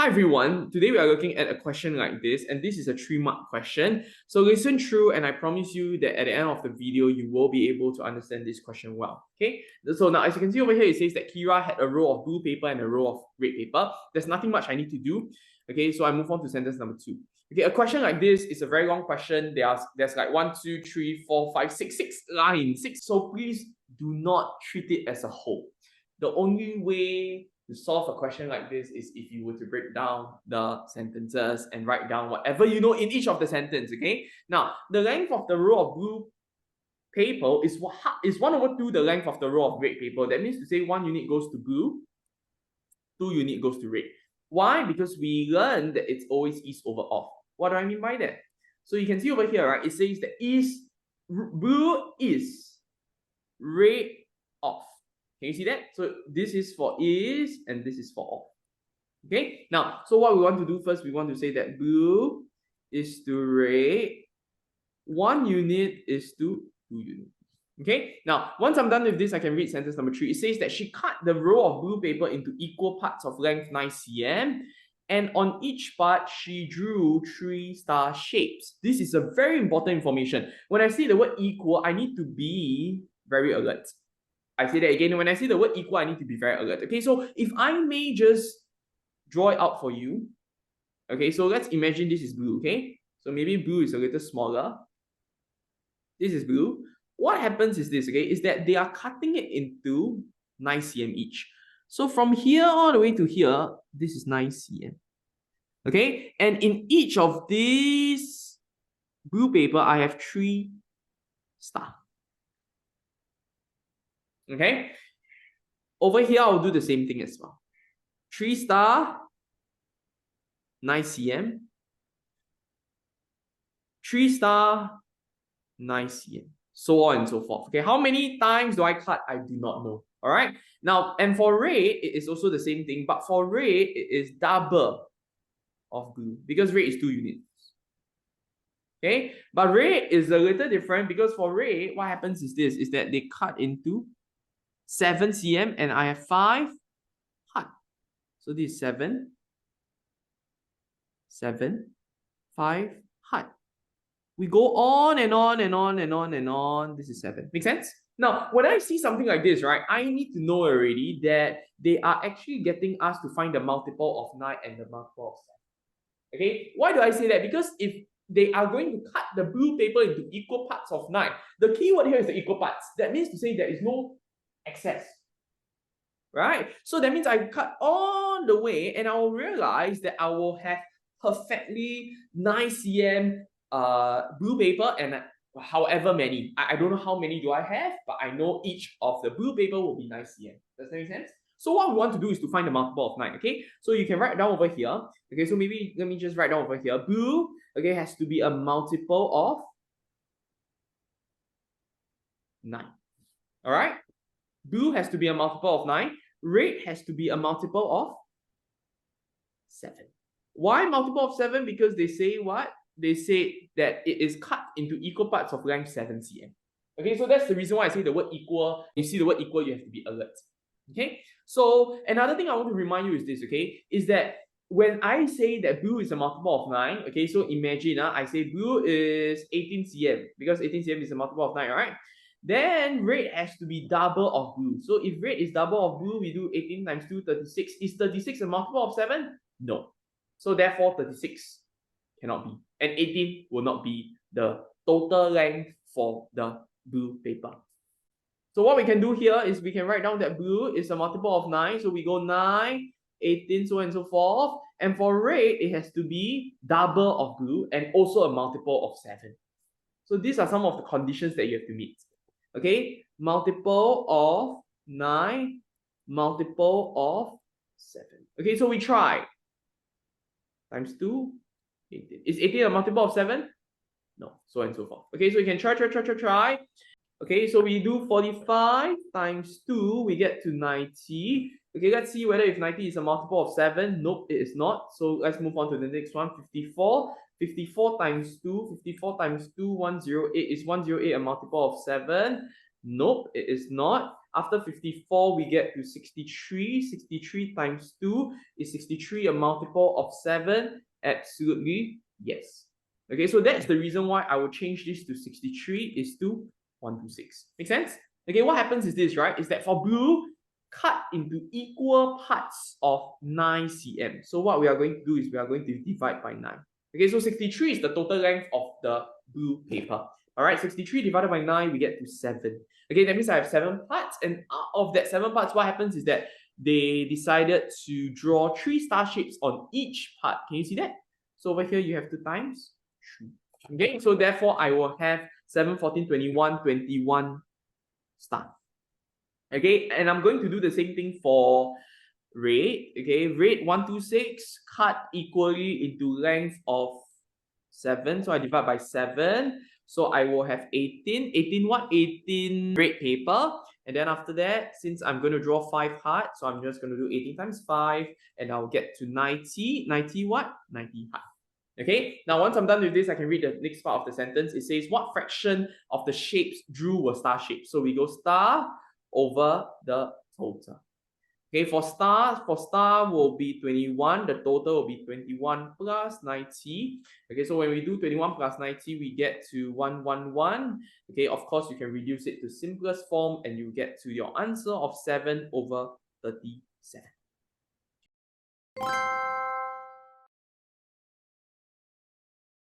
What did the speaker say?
Hi everyone, today we are looking at a question like this, and this is a 3-mark question. So listen through, and I promise you that at the end of the video, you will be able to understand this question well. Okay, so now as you can see over here, it says that Kira had a roll of blue paper and a roll of red paper. There's nothing much I need to do. Okay, so I move on to sentence number 2. Okay, a question like this is a very long question. There's like 1, 2, 3, 4, 5, 6 lines. So please do not treat it as a whole. The only way to solve a question like this is if you were to break down the sentences and write down whatever you know in each of the sentence, okay? Now, the length of the row of blue paper is 1/2 the length of the row of red paper. That means to say 1 unit goes to blue, 2 unit goes to red. Why? Because we learned that it's always is over off. What do I mean by that? So you can see over here, right? It says that blue is red off. Can you see that? So this is for is and this is for off. Okay, now, so what we want to do first, we want to say that blue is to red, 1 unit is to 2 units. Okay, now, once I'm done with this, I can read sentence number 3. It says that she cut the roll of blue paper into equal parts of length 9 cm, and on each part, she drew 3 star shapes. This is a very important information. When I say the word equal, I need to be very alert. I say that again, when I say the word equal, I need to be very alert. Okay, so if I may just draw it out for you. Okay, so let's imagine this is blue, okay? So maybe blue is a little smaller. This is blue. What happens is this, okay, is that they are cutting it into 9 cm each. So from here all the way to here, this is 9 cm. Okay, and in each of these blue paper, I have 3 stars. Okay, over here, I'll do the same thing as well. 3 star, 9 cm. 3 star, 9 cm. So on and so forth. Okay, how many times do I cut? I do not know. All right. Now, and for red, it is also the same thing, but for red, it is double of blue because red is 2 units. Okay, but red is a little different because for red, what happens is this, is that they cut into 7 cm and I have 5 cut. So this is 7, 5 cut. We go on and on and on and on and on. This is 7. Make sense? Now, when I see something like this, right, I need to know already that they are actually getting us to find the multiple of 9 and the multiple of 7. Okay, why do I say that? Because if they are going to cut the blue paper into equal parts of 9, the key word here is the equal parts. That means to say there is no excess, right? So that means I cut all the way and I will realize that I will have perfectly 9 cm blue paper and however many. I don't know how many do I have, but I know each of the blue paper will be 9 cm. Does that make sense? So what we want to do is to find the multiple of 9, okay? So you can write down over here. Okay, so maybe let me just write down over here. Blue, okay, has to be a multiple of 9. All right? Blue has to be a multiple of 9. Red has to be a multiple of 7. Why multiple of 7? Because they say what? They say that it is cut into equal parts of length 7 cm. Okay, so that's the reason why I say the word equal. You see the word equal, you have to be alert. Okay, so another thing I want to remind you is this, okay, is that when I say that blue is a multiple of 9, okay, so imagine I say blue is 18 cm because 18 cm is a multiple of 9, right? Then red has to be double of blue. So if red is double of blue, we do 18 times 2, 36. Is 36 a multiple of 7? No. So therefore 36 cannot be. And 18 will not be the total length for the blue paper. So what we can do here is we can write down that blue is a multiple of 9. So we go 9, 18, so on and so forth. And for red, it has to be double of blue and also a multiple of 7. So these are some of the conditions that you have to meet. Okay, multiple of 9, multiple of 7. Okay, so we try. Times 2, 18. Is 18 a multiple of 7? No, so on and so forth. Okay, so you can try. Okay, so we do 45 times 2, we get to 90. Okay, let's see whether if 90 is a multiple of 7. Nope, it is not. So let's move on to the next one. 54. 54 times 2, 54 times 2, 108. Is 108 a multiple of 7? Nope, it is not. After 54, we get to 63. 63 times 2 is 63, a multiple of 7. Absolutely, yes. Okay, so that's the reason why I will change this to 63 is to 126. Make sense? Okay, what happens is this, right? Is that for blue, cut into equal parts of 9 cm. So what we are going to do is we are going to divide by 9. Okay, so 63 is the total length of the blue paper. All right, 63 divided by 9, we get to 7. Okay, that means I have 7 parts, and out of that 7 parts, what happens is that they decided to draw 3 star shapes on each part. Can you see that? So over here, you have 2 times 3. Okay, so therefore, I will have 7, 14, 21, 21 star. Okay, and I'm going to do the same thing for red. Okay, red 126 cut equally into length of 7. So I divide by 7. So I will have 18. 18 what? 18 red paper. And then after that, since I'm going to draw 5 hearts, so I'm just going to do 18 times 5, and I'll get to 90. 90 what? 90 heart. Okay, now once I'm done with this, I can read the next part of the sentence. It says, what fraction of the shapes drew were star shapes? So we go star over the total. Okay, for star will be 21. The total will be 21 plus 90. Okay, so when we do 21 plus 90, we get to 111. Okay, of course, you can reduce it to simplest form and you get to your answer of 7 over 37.